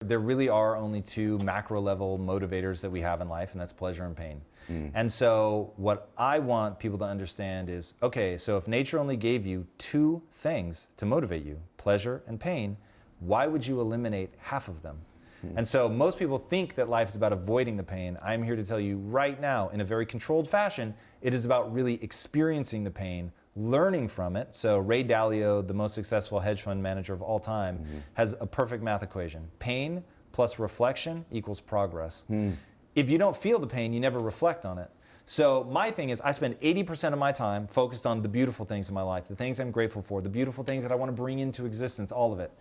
There really are only two macro level motivators that we have in life, and that's pleasure and pain. And so what I want people to understand is, okay, so if nature only gave you two things to motivate you, pleasure and pain, why would you eliminate half of them? And so most people think that life is about avoiding the pain. I'm here to tell you right now, in a very controlled fashion, it is about really experiencing the pain, learning from it. So Ray Dalio, the most successful hedge fund manager of all time, has a perfect math equation. Pain plus reflection equals progress. If you don't feel the pain, you never reflect on it. So my thing is, I spend 80% of my time focused on the beautiful things in my life, the things I'm grateful for, the beautiful things that I want to bring into existence, all of it.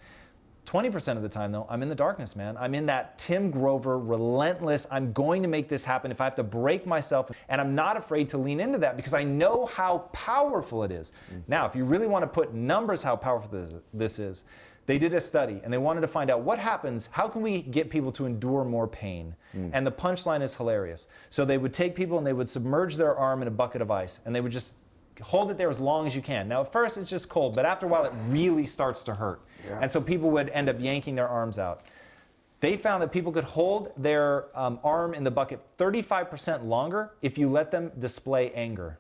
20% of the time, though, I'm in the darkness, man. I'm in that Tim Grover, relentless, I'm going to make this happen if I have to break myself. And I'm not afraid to lean into that because I know how powerful it is. Now, if you really want to put numbers how powerful this is, they did a study and they wanted to find out what happens, how can we get people to endure more pain? And the punchline is hilarious. So they would take people and they would submerge their arm in a bucket of ice and they would just hold it there as long as you can. Now, at first it's just cold, but after a while it really starts to hurt. And so people would end up yanking their arms out. They found that people could hold their arm in the bucket 35% longer if you let them display anger.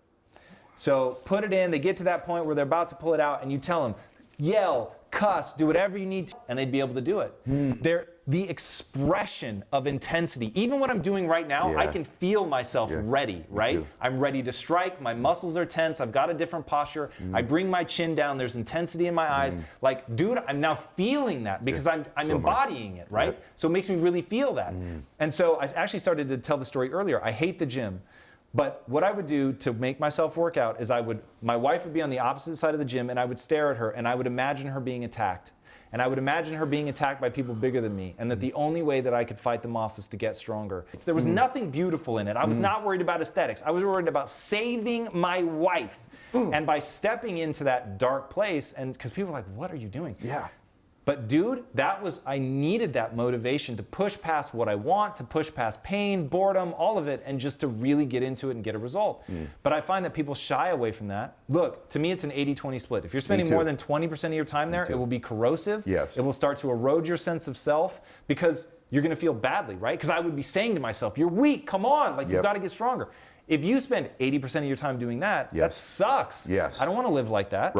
So put it in, they get to that point where they're about to pull it out and you tell them, yell, cuss, do whatever you need to, and they'd be able to do it. The expression of intensity, even what I'm doing right now, I can feel myself ready, right? I'm ready to strike, my muscles are tense, I've got a different posture, I bring my chin down, there's intensity in my eyes. Like, dude, I'm now feeling that because I'm so embodying it, right? So it makes me really feel that. And so I actually started to tell the story earlier. I hate the gym. But what I would do to make myself work out is my wife would be on the opposite side of the gym and I would stare at her and I would imagine her being attacked. And I would imagine her being attacked by people bigger than me and that the only way that I could fight them off was to get stronger. There was nothing beautiful in it. I was not worried about aesthetics. I was worried about saving my wife. And by stepping into that dark place, and because people are like, what are you doing? But dude, I needed that motivation to push past what I want, to push past pain, boredom, all of it, and just to really get into it and get a result. But I find that people shy away from that. Look, to me, it's an 80-20 split. If you're spending more than 20% of your time there, it will be corrosive. It will start to erode your sense of self because you're going to feel badly, right? Because I would be saying to myself, you're weak, come on, like you've got to get stronger. If you spend 80% of your time doing that, that sucks. I don't want to live like that.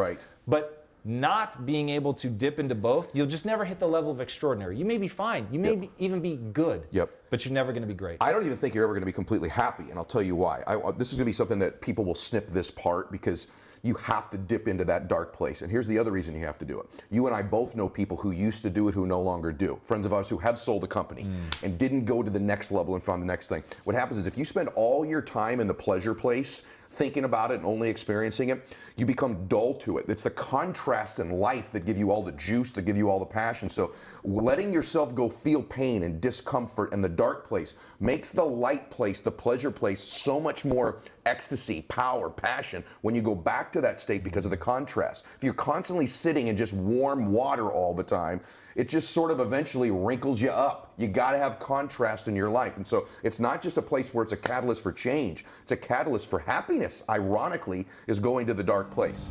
But not being able to dip into both, you'll just never hit the level of extraordinary. You may be fine. You may even be good. But you're never going to be great. I don't even think you're ever going to be completely happy, and I'll tell you why. This is going to be something that people will snip this part because you have to dip into that dark place. And here's the other reason you have to do it. You and I both know people who used to do it who no longer do. Friends of ours who have sold a company and didn't go to the next level and found the next thing. What happens is if you spend all your time in the pleasure place, thinking about it and only experiencing it, you become dull to it. It's the contrasts in life that give you all the juice, that give you all the passion. So letting yourself go feel pain and discomfort in the dark place makes the light place, the pleasure place, so much more ecstasy, power, passion when you go back to that state because of the contrast. If you're constantly sitting in just warm water all the time, it just sort of eventually wrinkles you up. You got to have contrast in your life. And so it's not just a place where it's a catalyst for change. It's a catalyst for happiness, ironically, is going to the dark place.